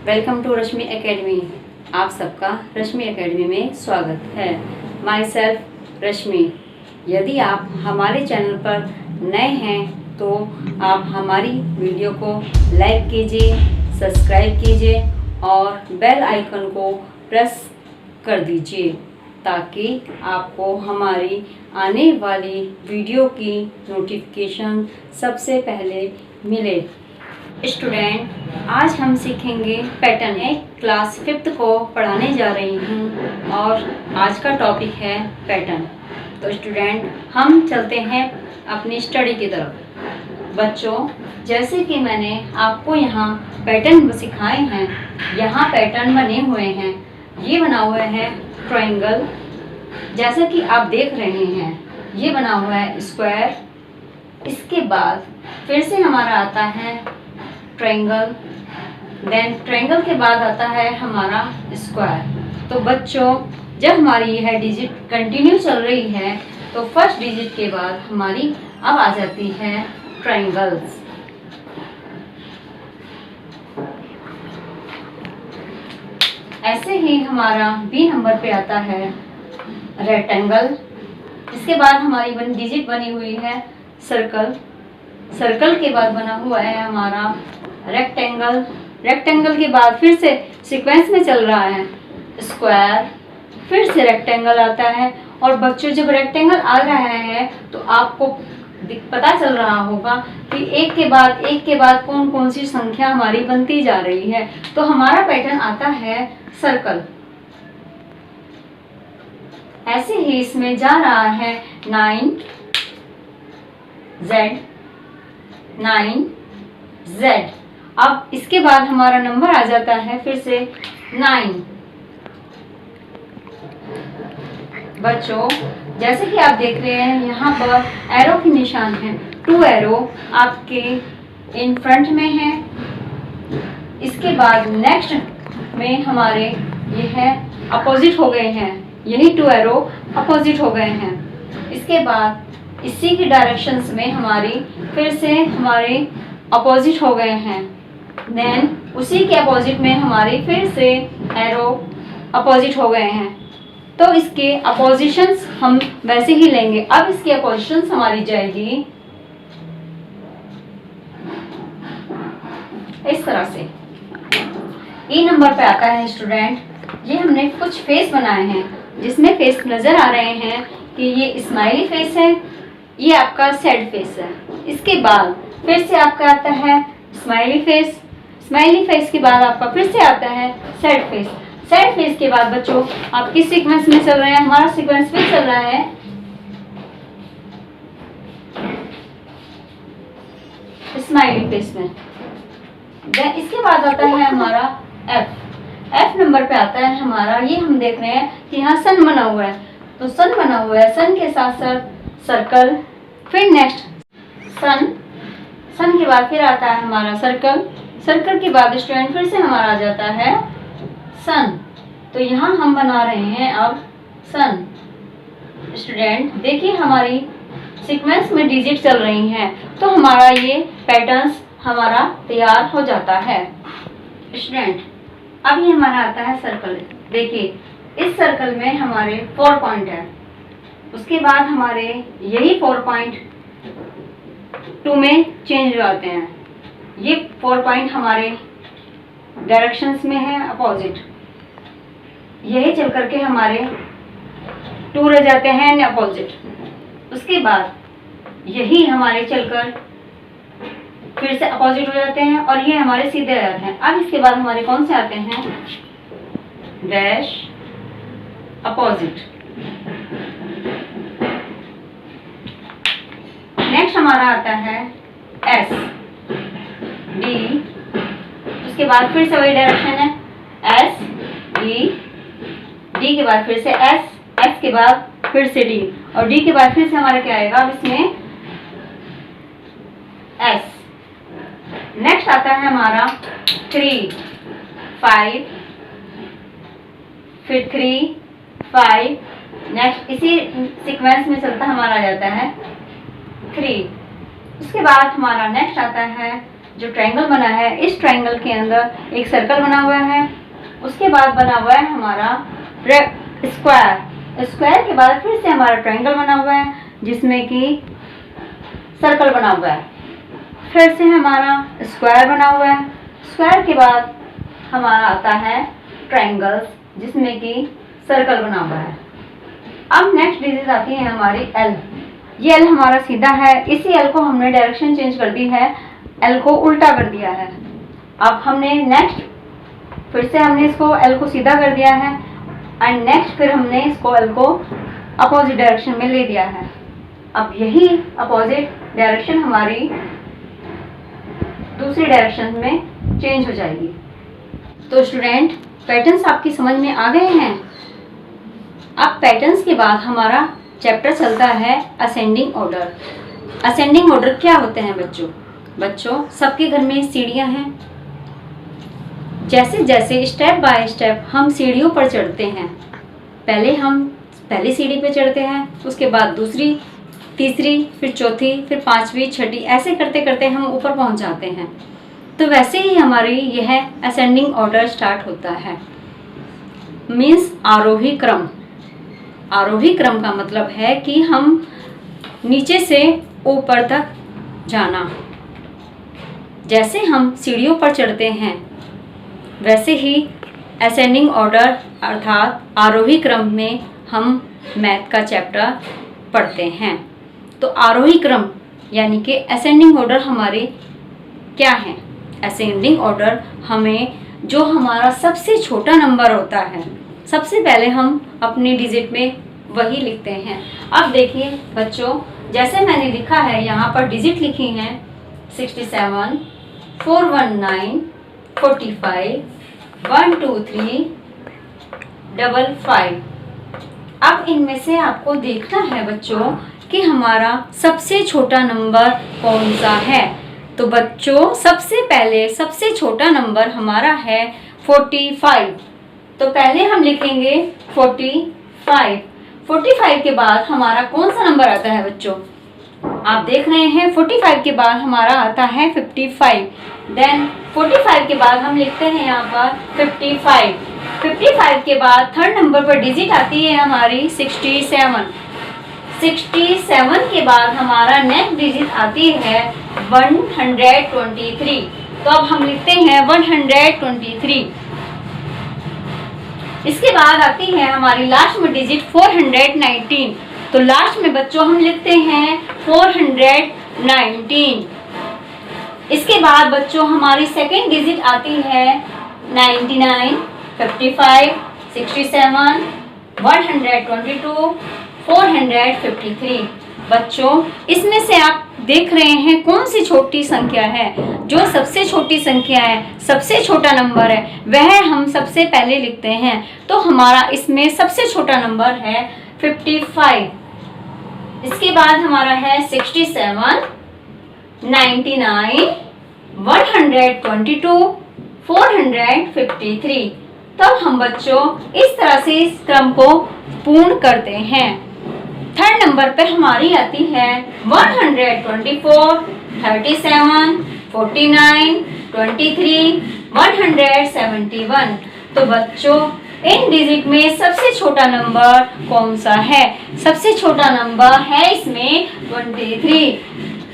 Welcome to Rashmi academy. आप सबका रश्मि academy में स्वागत है। माई सेल्फ रश्मि। यदि आप हमारे चैनल पर नए हैं तो आप हमारी वीडियो को लाइक कीजिए, सब्सक्राइब कीजिए और बेल आइकन को प्रेस कर दीजिए ताकि आपको हमारी आने वाली वीडियो की नोटिफिकेशन सबसे पहले मिले। स्टूडेंट, आज हम सीखेंगे पैटर्न। एक क्लास 5th को पढ़ाने जा रही हूँ और आज का टॉपिक है पैटर्न। तो स्टूडेंट, हम चलते हैं अपनी स्टडी की तरफ। बच्चों, जैसे कि मैंने आपको यहाँ पैटर्न सिखाए हैं, यहाँ पैटर्न बने हुए हैं। ये बना हुआ है ट्रायंगल, जैसा कि आप देख रहे हैं। ये बना हुआ है स्क्वायर। इसके बाद फिर से हमारा आता है ट्रायंगल, देन ट्रायंगल के बाद आता है हमारा स्क्वायर। तो बच्चों, जब हमारी यह डिजिट कंटिन्यू चल रही है तो फर्स्ट डिजिट के बाद हमारी अब आ जाती है ट्रायंगल्स। ऐसे ही हमारा बी नंबर पे आता है रेक्टेंगल। इसके बाद हमारी डिजिट बनी हुई है सर्कल। सर्कल के बाद बना हुआ है हमारा रेक्टेंगल। रेक्टेंगल के बाद फिर से सीक्वेंस में चल रहा है स्क्वायर, फिर से रेक्टेंगल आता है। और बच्चों, जब रेक्टेंगल आ रहा है तो आपको पता चल रहा होगा कि एक के बाद कौन कौन सी संख्या हमारी बनती जा रही है। तो हमारा पैटर्न आता है सर्कल। ऐसे ही इसमें जा रहा है 9Z। अब इसके बाद हमारा नंबर आ जाता है फिर से 9। बच्चों, जैसे कि आप देख रहे हैं यहाँ पर एरो के निशान है। 2 एरो आपके इन फ्रंट में है। इसके बाद नेक्स्ट में हमारे ये है अपोजिट हो गए हैं। यही 2 एरो अपोजिट हो गए हैं। इसके बाद इसी की डायरेक्शंस में हमारी फिर से हमारे अपोजिट हो गए हैं। देन उसी के अपोजिट में हमारी फिर से एरो अपोजिट हो गए हैं। तो इसके अपोजिशंस हम वैसे ही लेंगे। अब इसकी अपोजिशंस हमारी जाएगी इस तरह से। ई नंबर पे आता है स्टूडेंट, ये हमने कुछ फेस बनाए हैं जिसमें फेस नजर आ रहे हैं कि ये स्माइली फेस है, ये आपका सैड फेस है। इसके बाद फिर से आपका आता है स्माइली फेस। स्माइली फेस के बाद आपका फिर से आता है सैड फेस। सैड फेस के बाद बच्चों आप किस सीक्वेंस में चल रहे हैं? हमारा सीक्वेंस फिर चल रहा है स्माइली फेस में। देन इसके बाद आता है हमारा एफ नंबर पे आता है हमारा। ये हम देख रहे हैं कि यहाँ सन बना हुआ है, तो सन बना हुआ है। सन के साथ साथ सर्कल, फिर नेक्स्ट सन के बाद फिर आता है हमारा सर्कल। सर्कल के बाद स्टूडेंट फिर से हमारा आ जाता है सन। तो यहाँ हम बना रहे हैं अब सन। स्टूडेंट देखिए, हमारी सीक्वेंस में डिजिट चल रही हैं, तो हमारा ये पैटर्न्स हमारा तैयार हो जाता है। स्टूडेंट, अब ये हमारा आता है सर्कल। देखिए, इस सर्कल में हमारे 4 पॉइंट है। उसके बाद हमारे यही 4 पॉइंट 2 में चेंज हो जाते हैं। ये 4 पॉइंट हमारे डायरेक्शंस में है अपोजिट। यही चल करके हमारे 2 रह जाते हैं अपोजिट। उसके बाद यही हमारे चलकर फिर से अपोजिट हो जाते हैं और ये हमारे सीधे आ जाते हैं। अब इसके बाद हमारे कौन से आते हैं? Dash opposite. नेक्स्ट हमारा आता है एस डी। उसके बाद फिर से वही डायरेक्शन है एस डी के बाद फिर से एस के बाद फिर से डी और डी के बाद फिर से हमारा क्या आएगा? अब इसमें एस। नेक्स्ट आता है हमारा 3 5, फिर 3 5। नेक्स्ट इसी सीक्वेंस में चलता हमारा आ जाता है 3। उसके बाद हमारा नेक्स्ट आता है जो ट्रायंगल बना है, इस ट्रायंगल के अंदर एक सर्कल बना हुआ है, उसके बाद बना हुआ है हमारा स्क्वायर, स्क्वायर के बाद फिर से हमारा ट्रायंगल बना हुआ है जिसमें कि सर्कल बना हुआ है, फिर से हमारा स्क्वायर बना हुआ है, स्क्वायर के बाद हमारा आता है ट्रायंगल्स जिसमें कि सर्कल बना हुआ है। अब नेक्स्ट डिजिट आती है हमारी एल। ये एल हमारा सीधा है, इसी एल को हमने डायरेक्शन चेंज कर दी है, एल को उल्टा कर दिया है। अब हमने नेक्स्ट फिर से हमने इसको एल को सीधा कर दिया है एंड नेक्स्ट फिर हमने इसको एल को अपोजिट डायरेक्शन में ले दिया है। अब यही अपोजिट डायरेक्शन हमारी दूसरी डायरेक्शन में चेंज हो जाएगी। तो स्टूडेंट, पैटर्न्स आपकी समझ में आ गए हैं। अब पैटर्न्स के बाद हमारा चैप्टर चलता है असेंडिंग ऑर्डर। असेंडिंग ऑर्डर क्या होते हैं बच्चों सबके घर में सीढ़ियाँ हैं। जैसे जैसे स्टेप बाय स्टेप हम सीढ़ियों पर चढ़ते हैं, पहले हम पहली सीढ़ी पे चढ़ते हैं, उसके बाद दूसरी, तीसरी, फिर चौथी, फिर पांचवी, छठी, ऐसे करते करते हम ऊपर पहुंच जाते हैं। तो वैसे ही हमारी यह असेंडिंग ऑर्डर स्टार्ट होता है। मीन्स आरोही क्रम। आरोही क्रम का मतलब है कि हम नीचे से ऊपर तक जाना। जैसे हम सीढ़ियों पर चढ़ते हैं वैसे ही असेंडिंग ऑर्डर अर्थात आरोही क्रम में हम मैथ का चैप्टर पढ़ते हैं। तो आरोही क्रम यानी कि असेंडिंग ऑर्डर हमारे क्या है? असेंडिंग ऑर्डर हमें जो हमारा सबसे छोटा नंबर होता है, सबसे पहले हम अपनी डिजिट में वही लिखते हैं। अब देखिए बच्चों, जैसे मैंने लिखा है यहाँ पर डिजिट लिखी हैं 67, 419, 45, 123, 55। अब इनमें से आपको देखना है बच्चों कि हमारा सबसे छोटा नंबर कौन सा है। तो बच्चों सबसे पहले सबसे छोटा नंबर हमारा है 45। तो पहले हम लिखेंगे 45। 45 के बाद हमारा कौन सा नंबर आता है बच्चों? आप देख रहे हैं 45 के बाद हमारा आता है 55। देन 45 के बाद हम लिखते हैं यहाँ पर 55। 55 के बाद थर्ड नंबर पर डिजिट आती है हमारी 67। 67 के बाद हमारा नेक्स्ट डिजिट आती है 123। तो अब हम लिखते हैं 123। इसके बाद आती है हमारी लास्ट में डिजिट 419। तो लास्ट में बच्चों हम लिखते हैं 419। इसके बाद बच्चों हमारी सेकेंड डिजिट आती है 99, 55, 67, 122, 453। बच्चों इसमें से आप देख रहे हैं कौन सी छोटी संख्या है? जो सबसे छोटी संख्या है, सबसे छोटा नंबर है, वह हम सबसे पहले लिखते हैं। तो हमारा इसमें सबसे छोटा नंबर है 55। इसके बाद हमारा है 67, 99, 122, 453। तब हम बच्चों इस तरह से इस क्रम को पूर्ण करते हैं। थर्ड नंबर पर हमारी आती है 124, 37, 49, 23, 171। तो बच्चों इन डिजिट में सबसे छोटा नंबर कौन सा है? सबसे छोटा नंबर है इसमें 23।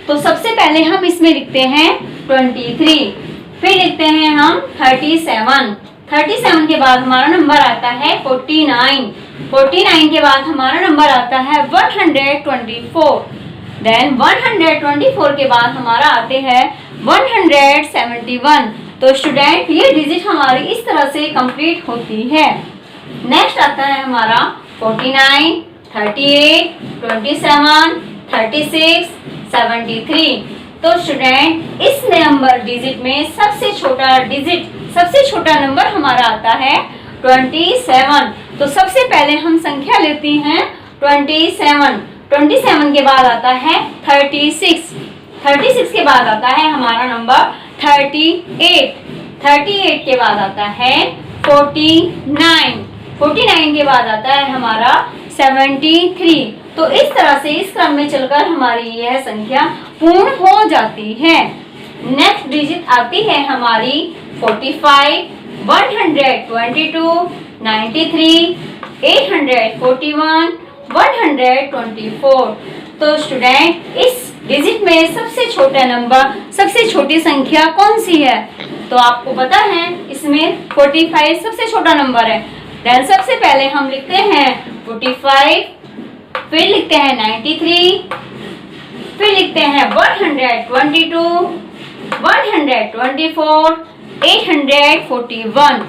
तो सबसे पहले हम इसमें लिखते हैं 23, फिर लिखते हैं हम 37। 37 के बाद हमारा नंबर आता है 49। 49 के बाद हमारा नंबर आता है 124। देन 124 के बाद हमारा आते हैं 171। तो स्टूडेंट ये डिजिट हमारी इस तरह से कंप्लीट होती है। नेक्स्ट आता है हमारा 49, 38, 27, 36, 73। तो स्टूडेंट इस नंबर डिजिट में सबसे छोटा नंबर हमारा आता है 27। तो सबसे पहले हम संख्या लेती हैं 27। 27 के बाद आता है 36। 36 के बाद आता है हमारा नंबर 38। 38 के बाद आता है 49। 49 के बाद आता है हमारा 73। तो इस तरह से इस क्रम में चलकर हमारी यह संख्या पूर्ण हो जाती है। नेक्स्ट डिजिट आती है हमारी 45, 122, 93, 841, 124। तो स्टूडेंट इस डिजिट में सबसे छोटा नंबर, सबसे छोटी संख्या कौन सी है? तो आपको पता है इसमें 45 सबसे छोटा नंबर है। देन सबसे पहले हम लिखते हैं 45, फिर लिखते हैं 93, फिर लिखते हैं 122, 124, 841।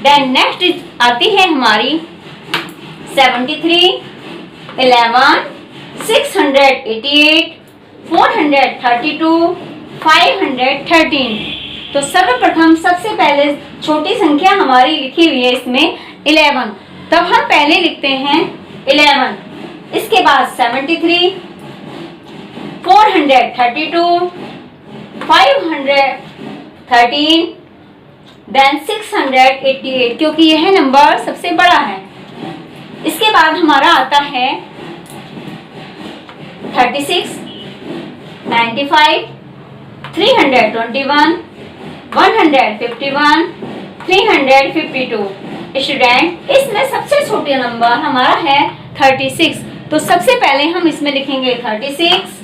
देन नेक्स्ट आती है हमारी 73, 11, 688, 432, 513। तो सर्वप्रथम सबसे पहले छोटी संख्या हमारी लिखी हुई है इसमें 11, तब हम पहले लिखते हैं 11, इसके बाद 73, 432, 513, देन 688, क्योंकि यह नंबर सबसे बड़ा है। इसके बाद हमारा आता है 36, 95, 321, 151, 352। स्टूडेंट इसमें सबसे छोटे नंबर हमारा है 36, तो सबसे पहले हम इसमें लिखेंगे 36,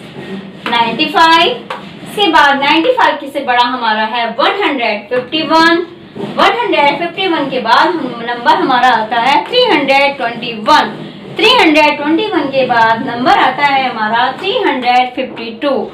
95, इसके बाद 95 से बड़ा हमारा है 151, 151 के बाद नंबर हमारा आता है 321, 321 के बाद नंबर आता है हमारा 352।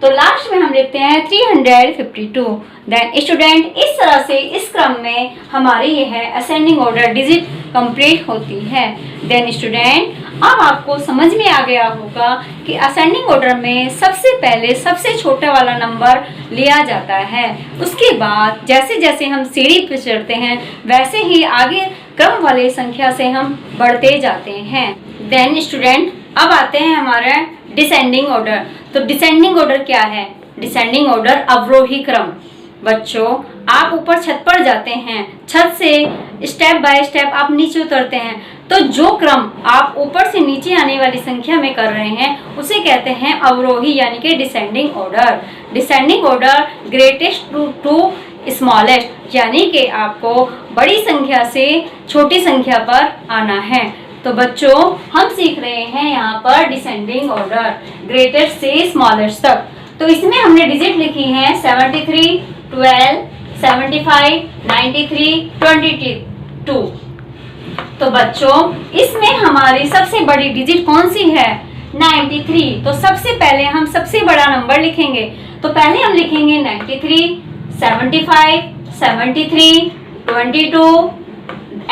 तो लास्ट में हम लिखते हैं 352। देन स्टूडेंट इस तरह से इस क्रम में हमारी यह असेंडिंग ऑर्डर डिजिट कंप्लीट होती है। देन स्टूडेंट अब आपको समझ में आ गया होगा कि असेंडिंग ऑर्डर में सबसे पहले सबसे छोटा वाला नंबर लिया जाता है, उसके बाद जैसे जैसे हम सीढ़ी पर चढ़ते हैं वैसे ही आगे क्रम वाली संख्या से हम बढ़ते जाते हैं। देन स्टूडेंट अब आते हैं हमारे डिसेंडिंग ऑर्डर। तो डिसेंडिंग ऑर्डर क्या है? डिसेंडिंग ऑर्डर अवरोही क्रम। बच्चों आप ऊपर छत पर जाते हैं, छत से स्टेप बाय स्टेप आप नीचे उतरते हैं, तो जो क्रम आप ऊपर से नीचे आने वाली संख्या में कर रहे हैं उसे कहते हैं अवरोही यानी कि descending order. Descending order greatest to smallest, यानी कि आपको बड़ी संख्या से छोटी संख्या पर आना है। तो बच्चों हम सीख रहे हैं यहाँ पर डिसेंडिंग ऑर्डर ग्रेटेस्ट से स्मॉलेस्ट तक। तो इसमें हमने डिजिट लिखी हैं 73, 12, 75, 93, 22। तो बच्चों इसमें हमारी सबसे बड़ी डिजिट कौन सी है? 93। तो सबसे पहले हम सबसे बड़ा नंबर लिखेंगे, तो पहले हम लिखेंगे 93, 75, 73, 22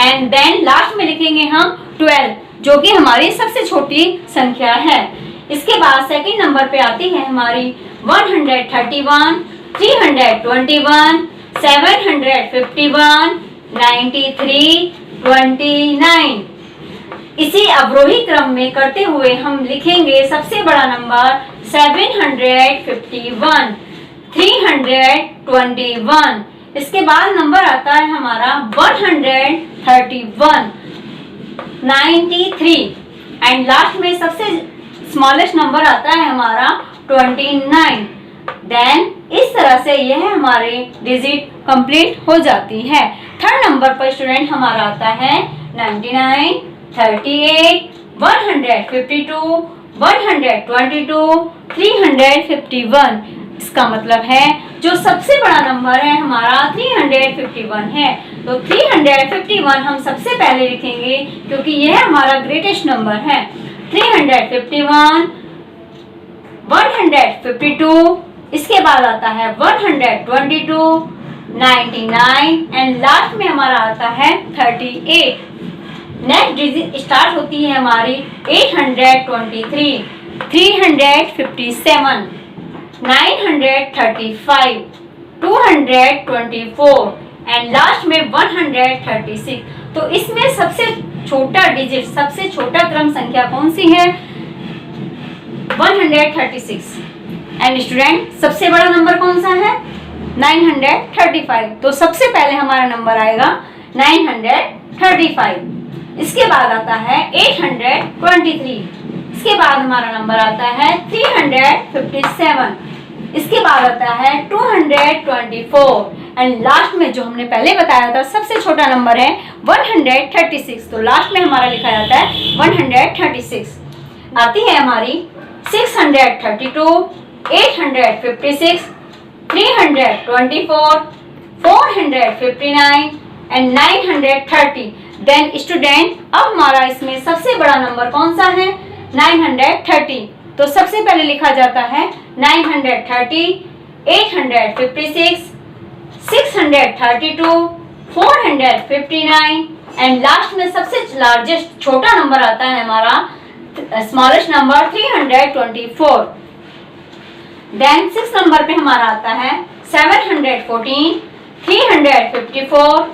एंड देन लास्ट में लिखेंगे हम 12, जो कि हमारी सबसे छोटी संख्या है। इसके बाद सेकंड नंबर पे आती है हमारी 131, 321, 751, 93, 29। इसी अवरोही क्रम में करते हुए हम लिखेंगे सबसे बड़ा नंबर 751, 321। इसके बाद नंबर आता है हमारा 131, 93 एंड लास्ट में सबसे स्मॉलेस्ट नंबर आता है हमारा 29। देन इस तरह से यह हमारे डिजिट कंप्लीट हो जाती है। थर्ड नंबर पर स्टूडेंट हमारा आता है 99, 38, 152, 122, 351। इसका मतलब है जो सबसे बड़ा नंबर है हमारा 351 है। तो 351 हम सबसे पहले लिखेंगे क्योंकि यह हमारा ग्रेटेस्ट नंबर है। 351, 152, इसके बाद आता है 122, 99 एंड लास्ट में हमारा आता है 38। नेक्स्ट डिजिट स्टार्ट होती है हमारी 823, 357, 935, 224 एंड लास्ट में 136। तो इसमें सबसे छोटा डिजिट, सबसे छोटा क्रम संख्या कौन सी है? 136। एंड स्टूडेंट सबसे बड़ा नंबर कौन सा है? 935। तो सबसे पहले हमारा नंबर आएगा 935। इसके बाद आता है 823। इसके बाद हमारा नंबर आता है 357। इसके बाद आता है 224 एंड लास्ट में जो हमने पहले बताया था सबसे छोटा नंबर है 136। तो लास्ट में हमारा लिखा जाता है 136। आती है हमारी 632, 856, 324, 459 एंड 930। देन स्टूडेंट अब हमारा इसमें सबसे बड़ा नंबर कौन सा है? 930। तो सबसे पहले लिखा जाता है 930, 856, 632, 459 एंड लास्ट में सबसे लार्जेस्ट छोटा नंबर आता है हमारा स्मॉलेस्ट नंबर 324। देन 6 नंबर पे हमारा आता है 714, 354,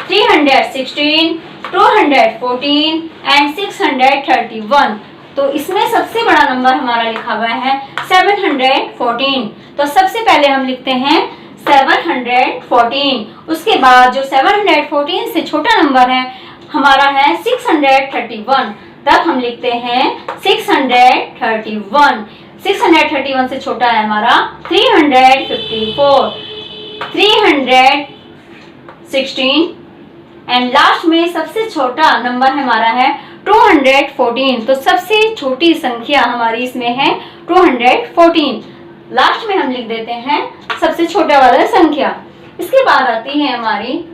316, 214 एंड 631। तो इसमें सबसे बड़ा नंबर हमारा लिखा हुआ है 714। तो सबसे पहले हम लिखते हैं 714। उसके बाद जो 714 से छोटा नंबर है हमारा है 631। तब हम लिखते हैं 631। 631 से छोटा है हमारा 354, 316 एंड लास्ट में सबसे छोटा नंबर हमारा है 214। तो सबसे छोटी संख्या हमारी इसमें है 214। लास्ट में हम लिख देते हैं सबसे छोटा वाला संख्या। इसके बाद आती है हमारी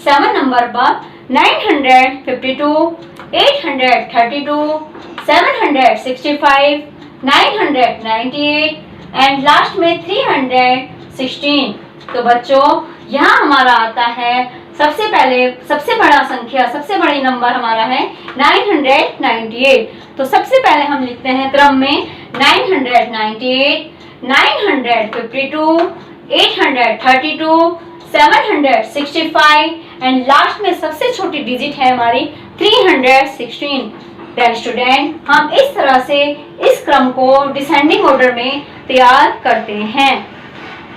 7 नंबर पर 952, 832, 765, 998 एंड लास्ट में 316। तो बच्चों यहाँ हमारा आता है सबसे पहले सबसे बड़ा संख्या, सबसे बड़ी नंबर हमारा है 998। तो सबसे पहले हम लिखते हैं क्रम में 998, 952, 832, 765 एंड लास्ट में सबसे छोटी डिजिट है हमारी 316। देन स्टूडेंट हम इस तरह से इस क्रम को डिसेंडिंग ऑर्डर में तैयार करते हैं।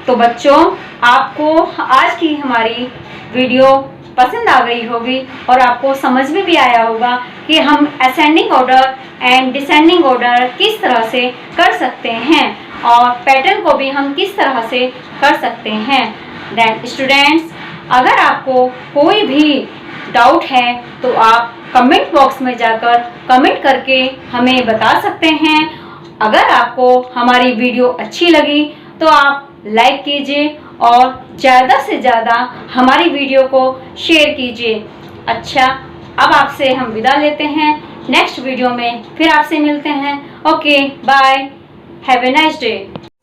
तो बच्चों आपको आज की हमारी वीडियो पसंद आ गई होगी और आपको समझ में भी आया होगा कि हम ascending order and descending order किस तरह से कर सकते हैं और पैटर्न को भी हम किस तरह से कर सकते हैं। देन स्टूडेंट्स अगर आपको कोई भी डाउट है तो आप कमेंट बॉक्स में जाकर कमेंट करके हमें बता सकते हैं। अगर आपको हमारी वीडियो अच्छी लगी तो आप लाइक कीजिए और ज़्यादा से ज़्यादा हमारी वीडियो को शेयर कीजिए। अच्छा, अब आपसे हम विदा लेते हैं। नेक्स्ट वीडियो में फिर आपसे मिलते हैं। Okay, bye, have a nice day.